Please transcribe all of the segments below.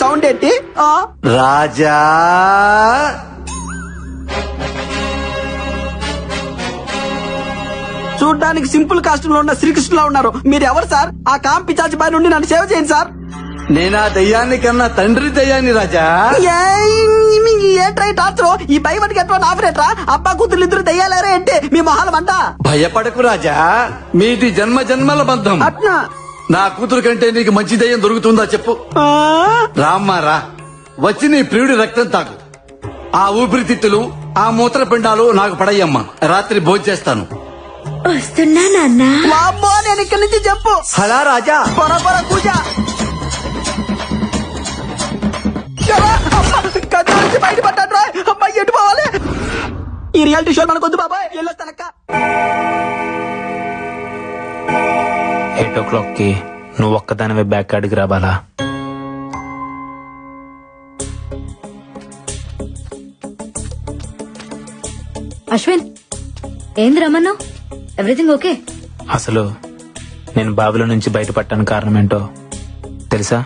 Sound ఏంటి? రాజా చూడ్డానికి simple costume లో ఉన్న శ్రీకృష్ణులా ఉన్నారు. మీరు ఎవరు సార్? ఆ కాం పిచాచి బాయ్ నుండి నన్ను సేవ చేయండి సార్. నేనా దయ్యాన్ని కన్నా తండ్రి దయ్యాన్ని రాజా. ఏంట్రా టార్చర్? ఈ భయపడికి ఎట్లా ఆపరేట్రా? అబ్బా కూతురు ఇద్దరు దయ్యాలేరా ఏంటి? మీ మొహాలు అంట. భయపడకు రాజా, మీది జన్మ జన్మల బంధం. అట్నా? నా కూతురు కంటే నీకు మంచి దయ్యం దొరుకుతుందా చెప్పు. రామ్మా రా, వచ్చి నీ ప్రియుడి రక్తం తాగు. ఆ ఊపిరితిత్తులు, ఆ మూత్రపిండాలు నాకు పడయ్యమ్మా. రాత్రి భోంచేస్తాను. వస్తున్నా నాన్న. అమ్మో, నేను ఇక్కడి నుంచి చెప్పు. హలా రాజా, పొర పొర కూజ గది నుంచి బయటపడ్డాడు రా. అమ్మాయి ఎటు పోవాలి? ఈ రియాలిటీ షో మనకొద్దు బాబాయ్. వెళ్ళొస్తానక్క. 8 o'clock కి నువ్వు ఒక్కదానివే బ్యాక్ అడిగి రావాలా? అశ్విన్, ఏంది రమ్మన్నావు? Everything okay? అసలు నేను బావిలో నుంచి బయటపడటానికి కారణం ఏంటో తెలుసా?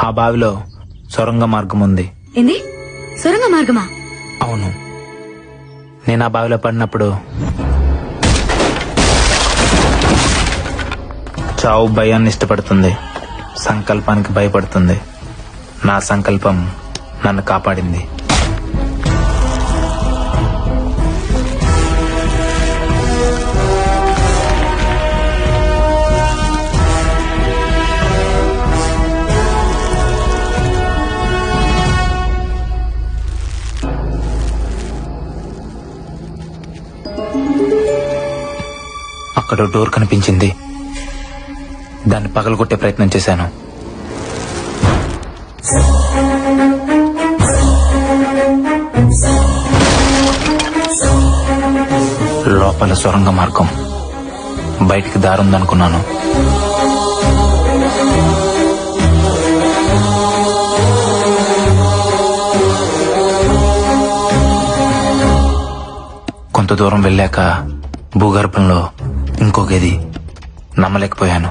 ఆ బావిలో సొరంగ మార్గం ఉంది. ఏంది? సొరంగ మార్గమా? అవును. నేను ఆ బావిలో పడినప్పుడు చావు భయాన్ని ఇష్టపడుతుంది, సంకల్పానికి భయపడుతుంది. నా సంకల్పం నన్ను కాపాడింది. అక్కడ డోర్ కనిపించింది. దాన్ని పగలగొట్టే ప్రయత్నం చేశాను. లోపల సొరంగ మార్గం, బయటికి దారుందనుకున్నాను. కొంత దూరం వెళ్ళాక భూగర్భంలో ఇంకో గది. నమ్మలేకపోయాను.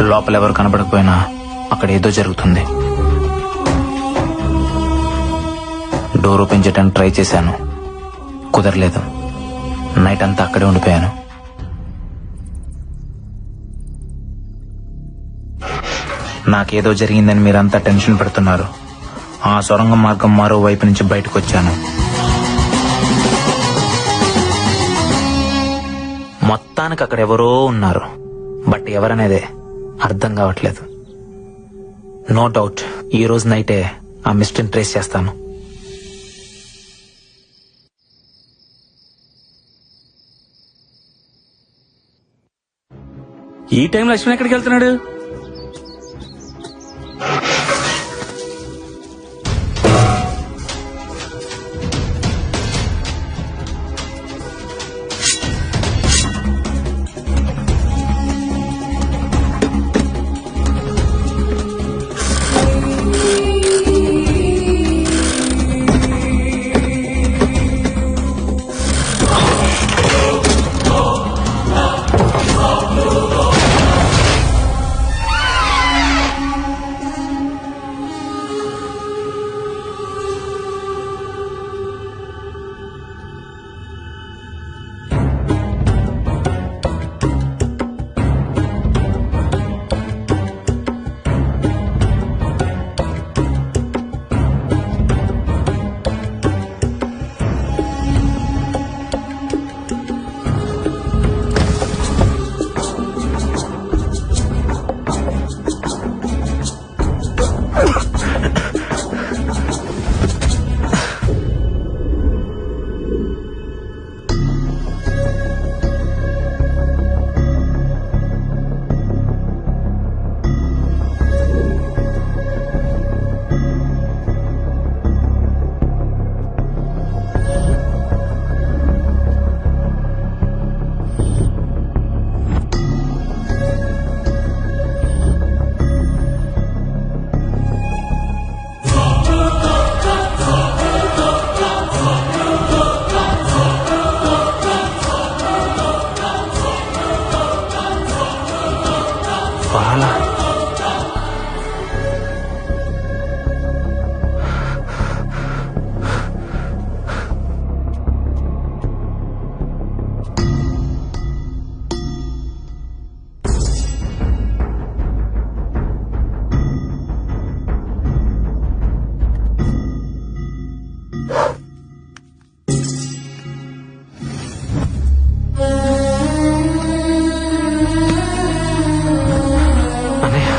లోపల ఎవరు కనబడకపోయినా అక్కడ ఏదో జరుగుతుంది. డోర్ ఓపెన్ చేయడానికి ట్రై చేశాను, కుదరలేదు. నైట్ అంతా అక్కడే ఉండిపోయాను. నాకేదో జరిగిందని మీరంతా టెన్షన్ పెడుతున్నారు. ఆ సొరంగ మార్గం మరో వైపు నుంచి బయటకు వచ్చాను. మొత్తానికి అక్కడ ఎవరో ఉన్నారు, బట్ ఎవరనేదే అర్థం కావట్లేదు. నో డౌట్ ఈ రోజు నైటే ఆ మిస్టరీని ట్రేస్ చేస్తాను. ఈ టైంలో లక్ష్మణ్ ఎక్కడికి వెళ్తున్నాడు? అన్నయ్య,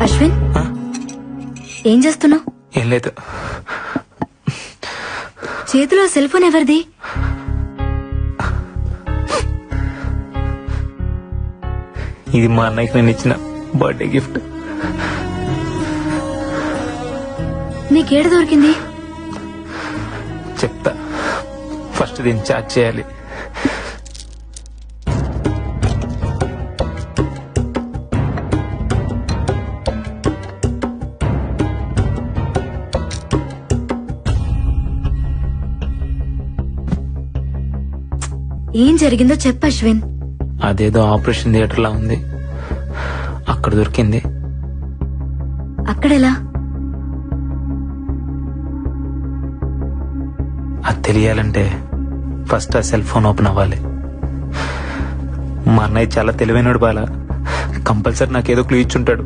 అశ్విన్, ఏం చేస్తున్నావు? ఏం లేదు. చేతిలో సెల్ ఫోన్ ఎవరిది? ఇది మా అన్నయ్యకి నేను ఇచ్చిన బర్త్డే గిఫ్ట్. నీకేడ దొరికింది? చెప్తా, ఫస్ట్ దీన్ని చార్జ్ చేయాలి. ఏం జరిగిందో చెప్పు అశ్విన్. అదేదో ఆపరేషన్ థియేటర్ లా ఉంది, అక్కడ దొరికింది. అక్కడెలా? అది తెలియాలంటే ఫస్ట్ ఆ సెల్ ఫోన్ ఓపెన్ అవ్వాలి. మా అన్నయ్య చాలా తెలివైనడు బాలా, కంపల్సరీ నాకేదో క్లూ ఇచ్చుంటాడు.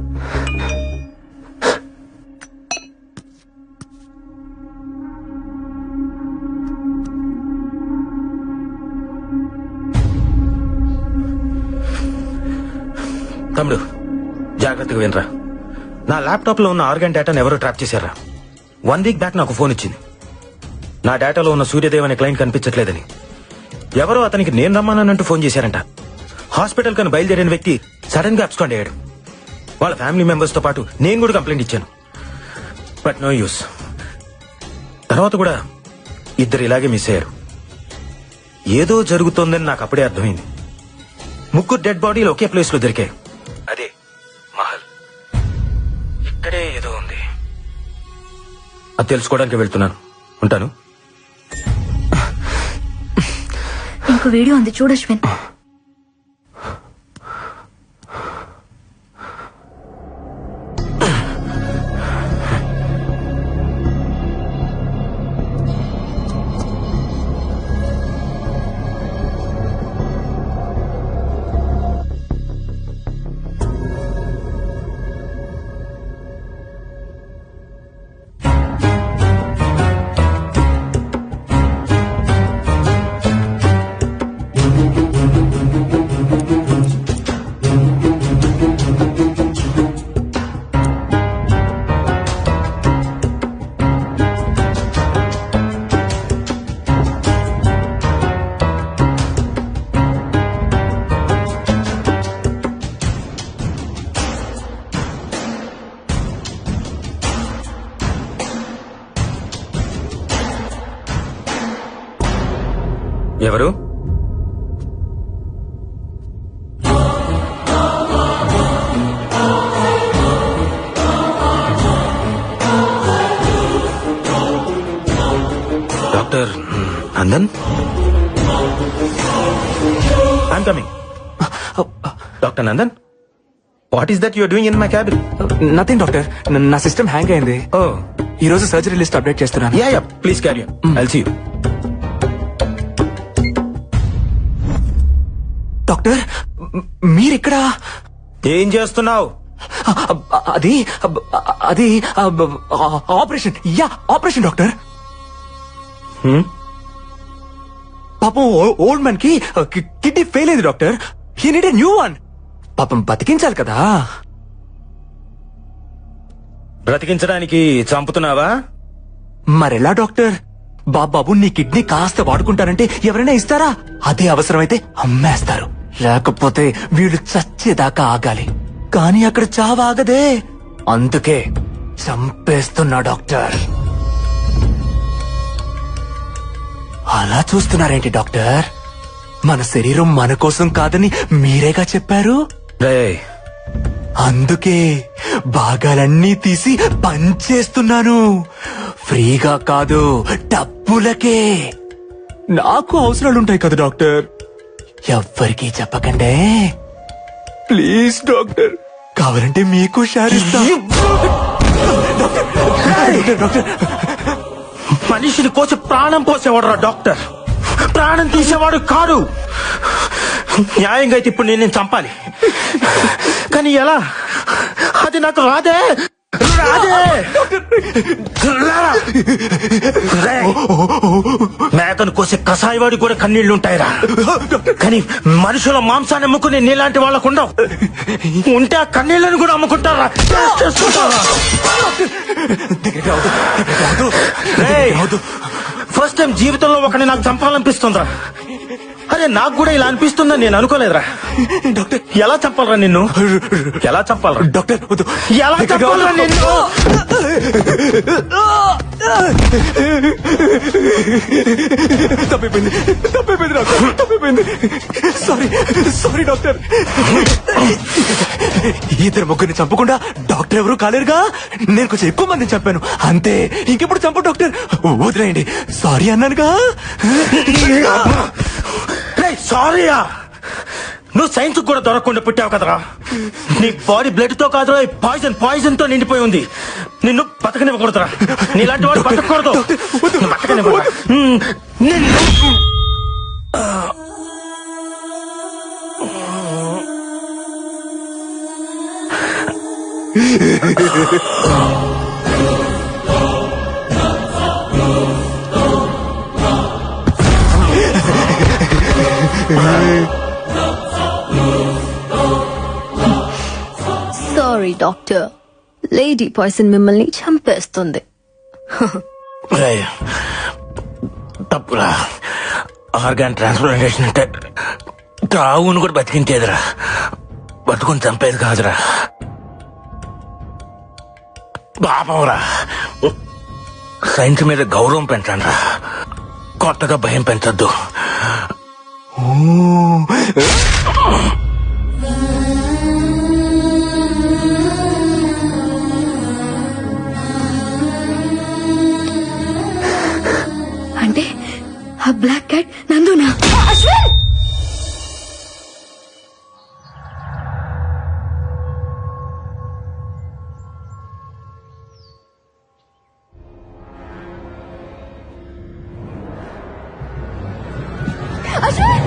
తమ్ముడు, జాగ్రత్తగా వినరా. నా ల్యాప్టాప్ లో ఉన్న ఆర్గాన్ డేటాను ఎవరో ట్రాప్ చేశారా. 1 వీక్ బ్యాక్ నాకు ఫోన్ ఇచ్చింది. నా డేటాలో ఉన్న సూర్యదేవ్ అనే క్లయింట్ కనిపించట్లేదని. ఎవరో అతనికి నేను రమ్మానంటూ ఫోన్ చేశారంట. హాస్పిటల్ కని బయలుదేరిన వ్యక్తి సడన్ గా అబ్స్కాండ్ అయ్యాడు. వాళ్ళ ఫ్యామిలీ మెంబర్స్ తో పాటు నేను కూడా కంప్లైంట్ ఇచ్చాను, బట్ నో యూస్. తర్వాత కూడా ఇద్దరు ఇలాగే మిస్ అయ్యారు. ఏదో జరుగుతోందని నాకు అప్పుడే అర్థమైంది. 3 డెడ్ బాడీలు ఒకే ప్లేస్ లో దొరికాయి. అదే మహల్. ఇక్కడే ఏదో ఉంది, అది తెలుసుకోవడానికి వెళ్తున్నాను. ఉంటాను. ఇంకో వీడియో ఉంది, చూడు అశ్విన్. ఎవరు? Doctor Nandan? I'm coming. Doctor Nandan, what is that you're doing in my cabin? Nothing doctor, నా సిస్టమ్ హ్యాంగ్ అయింది. ఓ, ఈ రోజు సర్జరీ లిస్ట్ అప్డేట్ చేస్తున్నాను. Yeah yeah, please carry on. I'll see you. Doctor, మీరిక్కడ ఏం చేస్తున్నావు? అది అది ఆపరేషన్. Yeah, operation doctor. పాపం ఓల్డ్ మ్యాన్ కి కిడ్నీ ఫెయిల్ అయింది doctor. He need a new one. పాపం బతికించాలి కదా. బ్రతికించడానికి చంపుతున్నావా? మరెలా డాక్టర్? బాబు, నీ కిడ్నీ కాస్త వాడుకుంటారంటే ఎవరైనా ఇస్తారా? అదే అవసరమైతే అమ్మేస్తారు. లేకపోతే వీళ్ళు చచ్చేదాకా ఆగాలి. కానీ అక్కడ చావాగదే, అందుకే చంపేస్తున్నా డాక్టర్. అలా చూస్తున్నారేంటి డాక్టర్? మన శరీరం మన కోసం కాదని మీరేగా చెప్పారు. రేయ్, అందుకే భాగాలన్నీ తీసి పంచేస్తున్నాను. ఫ్రీగా కాదు, డబ్బులకే. నాకు అవసరాలుంటాయి కదా డాక్టర్. ఎవ్వరికీ చెప్పకండే ప్లీజ్ డాక్టర్. కావాలంటే మీకు షేర్ ఇస్తా. డాక్టర్, మనిషిని కోసి ప్రాణం పోసేవాడు రా డాక్టర్, ప్రాణం తీసేవాడు కాడు. న్యాయంగా అయితే ఇప్పుడు నేను చంపాలి, కానీ ఎలా? అది నాకు రాదే. మేకను కోసే కసాయివాడి కూడా కన్నీళ్లుంటాయిరా, కానీ మనుషుల మాంసాన్ని అమ్ముకునే నీలాంటి వాళ్ళకు ఉండవు. ఉంటే ఆ కన్నీళ్లను కూడా అమ్ముకుంటారా? ఫస్ట్ టైం జీవితంలో ఒకటి నాకు చంపాలనిపిస్తుందిరా. అరే, నాకు కూడా ఇలా అనిపిస్తుందని నేను అనుకోలేదురా. డాక్టర్ ఎలా చంపాలరా నిన్ను? ఎలా చంపాలరా డాక్టర్ వద్దు. ఎలా చంపాలరా నిన్ను? తప్పిపోయింది డాక్టర్, తప్పిపోయింది. Sorry doctor. ఇద్దరు ముగ్గురిని చంపకుండా డాక్టర్ ఎవరు కాలేరుగా. నేను కొంచెం ఎక్కువ మందిని చంపాను అంతే. ఇంకెప్పుడు చంపు డాక్టర్, వదిలేయండి. సారీ అన్నానుగా. సారీయా, నువ్వు సైన్స్ కూడా దొరకకుండా పుట్టావు కదరా. నీ బాడీ బ్లడ్ తో కాదురా, పాయిజన్ తో నిండిపోయి ఉంది. నిన్ను బతకనివ్వకూడదురా. నీలాంటి వాడు బతకూడదు. బతకనివ్వకూడదు. సారీ డాక్టర్, లేడీ పాయిజన్ మిమ్మల్ని చంపేస్తుంది. తప్పురా. ఆర్గాన్ ట్రాన్స్ప్లాంటేషన్ అంటే తావును కూడా బతికించేదిరా, బతుకుని చంపేది కాదురా. పాపంరా. సైన్స్ మీద గౌరవం పెంచండి రా, కొత్తగా భయం పెంచొద్దు. అంటే ఆ బ్లాక్ క్యాట్ నందునా? అశ్విన్! అశ్విన్!